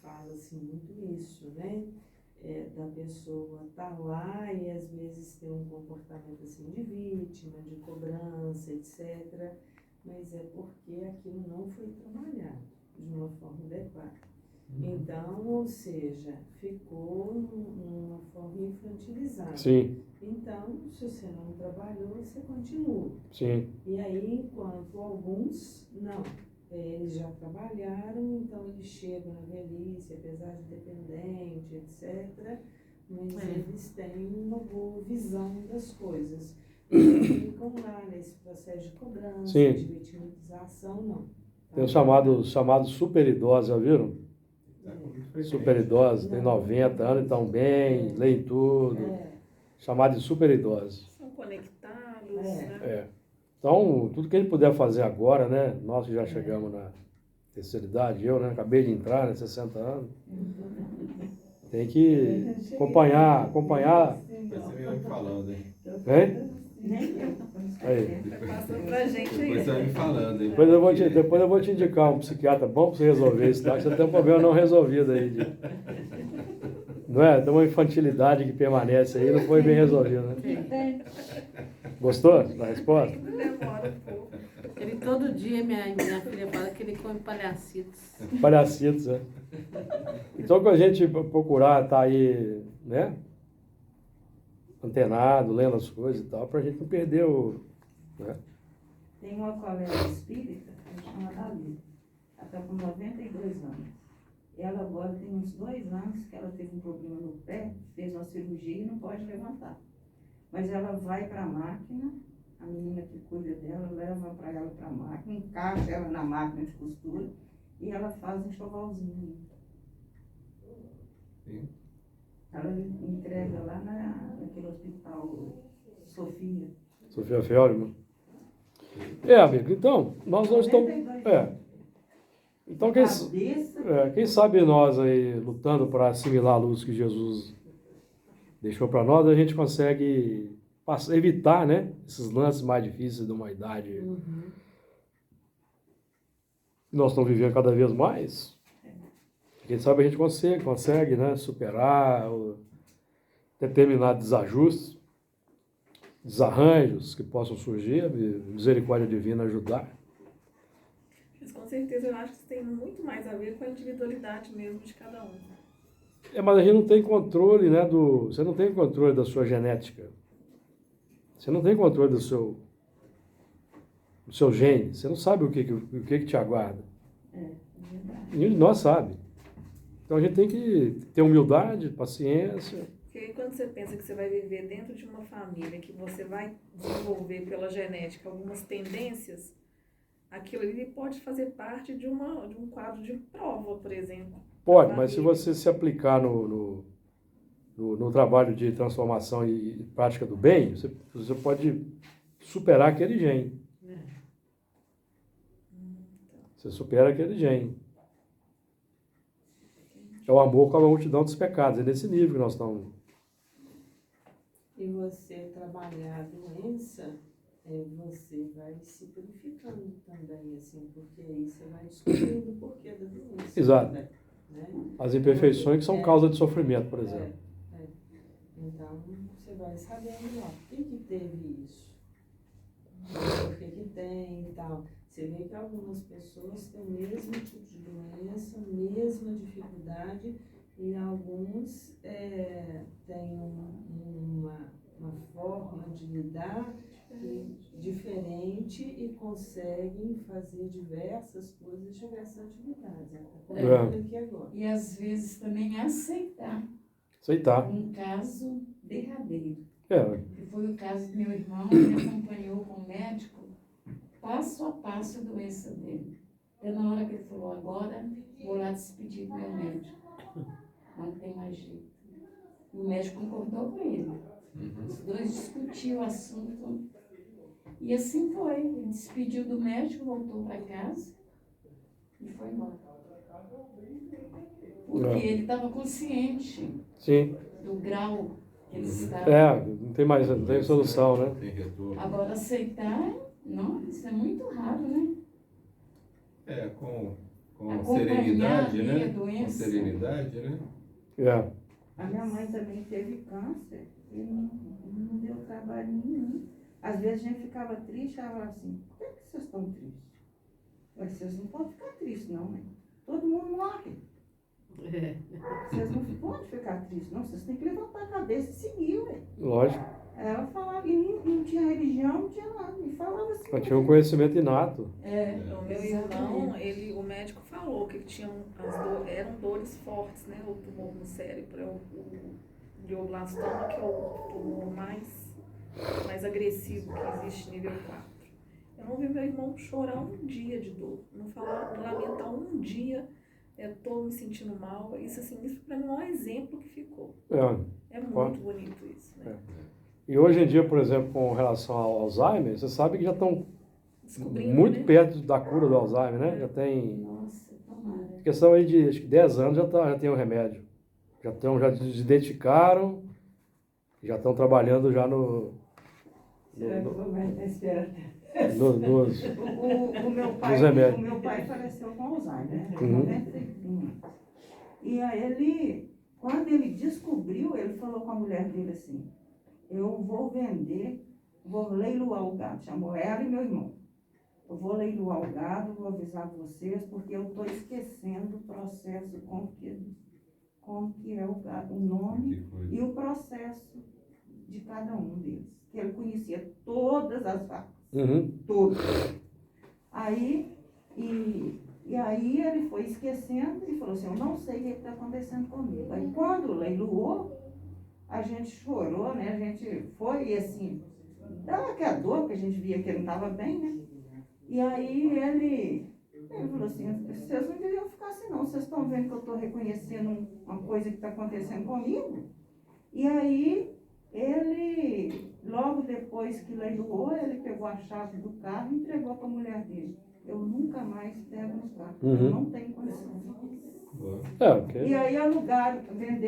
fala-se muito isso, né? Da pessoa estar lá e às vezes ter um comportamento assim de vítima, de cobrança, etc. Mas é porque aquilo não foi trabalhado de uma forma adequada. Então, ou seja, ficou numa forma infantilizada. Sim, Então, se você não trabalhou, você continua. sim, E aí, enquanto alguns, não, eles já trabalharam, então eles chegam na velhice, apesar de dependente, etc., mas eles têm uma boa visão das coisas. Eles ficam lá nesse processo de cobrança, Sim. de vitimização, não. tem o chamado super idosos, já viram? Super idosos, tem 90 anos, estão bem, leem tudo, chamado de super idosos. São conectados, né? Então, tudo que a gente puder fazer agora, né? Nós que já chegamos na terceira idade, eu, né? Acabei de entrar, né? 60 anos. Tem que acompanhar. Vai ser meio me falando, hein? Hein? Aí. Passando pra gente aí. Depois você vai me falando, hein? Depois eu vou te indicar um psiquiatra bom para você resolver isso, tá? Você tem um problema não resolvido aí. Não é? Tem uma infantilidade que permanece aí, não foi bem resolvido, né? Gostou da resposta? Demora um pouco. Ele todo dia, minha filha fala que ele come palhacitos. Palhacitos, né? Então, quando a gente procurar estar aí, né? Antenado, lendo as coisas e tal, para a gente não perder o... Né? Tem uma colega espírita, que chama Davi. Ela está com 92 anos. Ela agora tem uns 2 anos que ela teve um problema no pé, fez uma cirurgia e não pode levantar. Mas ela vai para a máquina, a menina que cuida dela leva para ela para a máquina, encaixa ela na máquina de costura e ela faz um enxovalzinho. Sim. Ela entrega lá naquele hospital Sofia. Sofia Feldman. Amigo, então, nós hoje estamos... 92 Então, Cabeça. quem sabe nós aí, lutando para assimilar a luz que Jesus deixou para nós, a gente consegue evitar, né, esses lances mais difíceis de uma idade que nós estamos vivendo cada vez mais. Quem sabe a gente consegue, né, superar determinados desajustes, desarranjos que possam surgir, a misericórdia divina ajudar. Mas com certeza eu acho que isso tem muito mais a ver com a individualidade mesmo de cada um. Mas a gente não tem controle, né, você não tem controle da sua genética. Você não tem controle do seu gene. Você não sabe o que te aguarda. Verdade. Nenhum de nós sabe. Então a gente tem que ter humildade, paciência. Porque aí quando você pensa que você vai viver dentro de uma família, que você vai desenvolver pela genética algumas tendências, aquilo ali pode fazer parte de um quadro de prova, por exemplo. Pode, mas se você se aplicar no trabalho de transformação e prática do bem, você pode superar aquele gene. Você supera aquele gene. É o amor com a multidão dos pecados. É nesse nível que nós estamos. E você trabalhar a doença, você vai se purificando também, assim, porque aí você vai descobrindo o porquê da doença. Exato. Né? As imperfeições que são causa de sofrimento, por exemplo. Então, você vai sabendo, ó, por que teve isso? Por que tem e tal. Você vê que algumas pessoas têm o mesmo tipo de doença, mesma dificuldade, e alguns têm uma forma de lidar diferente e conseguem fazer diversas coisas, diversas atividades. Aqui agora. E às vezes também aceitar Aceitar. um caso derradeiro. É, Que foi o caso do meu irmão, ele acompanhou com o médico passo a passo a doença dele. Até na hora que ele falou, agora vou lá despedir do meu médico. Não tem mais jeito. E o médico concordou com ele. Os dois discutiram o assunto. E assim foi. Ele despediu do médico, voltou para casa e foi embora. Porque ele estava consciente sim. do grau que ele estava. É, não tem mais, não tem solução, né? Tem retorno. Agora aceitar, não, isso é muito raro, né? É, com Acompanhar serenidade, ali né? a doença. Com serenidade, né? É. A minha mãe também teve câncer e não deu trabalho nenhum. Às vezes a gente ficava triste, ela falava assim, por que vocês estão tristes? Mas vocês não podem ficar tristes não, né? Todo mundo morre. Vocês não podem ficar tristes, não. Vocês têm que levantar a cabeça e seguir, ué. Lógico. Ela falava, e não tinha religião, não tinha nada. E falava assim. Mas tinha um conhecimento inato. O meu irmão, o médico falou que ele tinha eram dores fortes, né? O tumor no cérebro, o glioblastoma, que é o tumor mais agressivo que existe, nível 4. Eu não vi meu irmão chorar um dia de dor, não lamentar um dia, tô me sentindo mal. Isso para mim é um exemplo que ficou. É muito bonito isso, né? E hoje em dia, por exemplo, com relação ao Alzheimer, você sabe que já estão Descobrindo, muito né? perto da cura do Alzheimer, né? Já tem Nossa, tomara. questão aí de acho que 10 anos já tem o remédio. Já identificaram, já estão trabalhando já Será que eu vou mais esperar? nos O meu Dos remédios. o meu pai faleceu com Alzheimer, né? Uhum. 91. E aí ele, quando ele descobriu, ele falou com a mulher dele assim, eu vou vender, vou leiloar o gado, chamou ela e meu irmão. Eu vou leiloar o gado, vou avisar vocês, porque eu estou esquecendo o processo como que é o gado, o nome e o processo de cada um deles. Que ele conhecia todas as vacas. Todas. Aí, e aí ele foi esquecendo e falou assim, eu não sei o que está acontecendo comigo. Aí quando leiloou, a gente chorou, né? A gente foi e assim, dava aquela dor, porque a gente via que ele não estava bem, né? E aí ele falou assim, vocês não deviam ficar assim não, vocês estão vendo que eu estou reconhecendo uma coisa que está acontecendo comigo? E aí ele, logo depois que leiloou, ele pegou a chave do carro e entregou para a mulher dele. Eu nunca mais pego no carro, eu não tenho condição. E aí alugaram a fazenda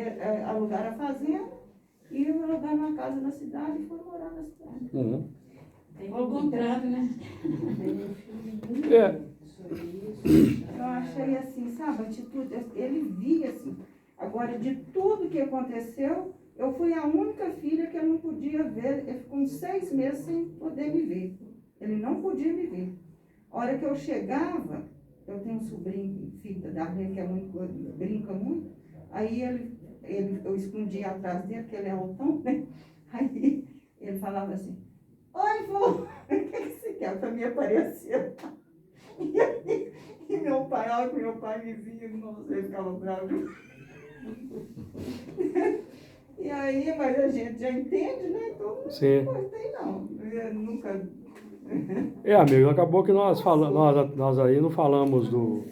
e alugaram uma casa na cidade e foram morar na cidade. Tem ao contrário, né? Eu achei assim, sabe, a atitude, ele via assim. Agora, de tudo que aconteceu, eu fui a única filha que eu não podia ver. Ele ficou uns 6 meses sem poder me ver. Ele não podia me ver. A hora que eu chegava, eu tenho um sobrinho, filho da Darlene, que é muito, brinca muito. Aí eu escondia atrás dele, porque ele é altão, né? Aí ele falava assim, oi, vô, o que você quer? Pra mim aparecer. E meu pai, a hora que meu pai me via, nossa, ele ficava bravo. E aí, mas a gente já entende, né? Então Sim. não gostei não. Eu nunca. Amigo, acabou que nós aí não falamos do.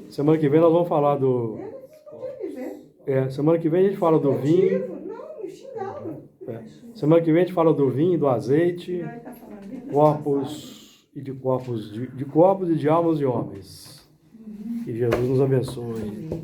Semana que vem nós vamos falar do. Eu não podia viver. Semana que vem a gente fala do vinho. Não, me xingava. Semana que vem a gente fala do vinho, do azeite, Vai estar falando bem corpos e de corpos e de almas de homens. Que Jesus nos abençoe.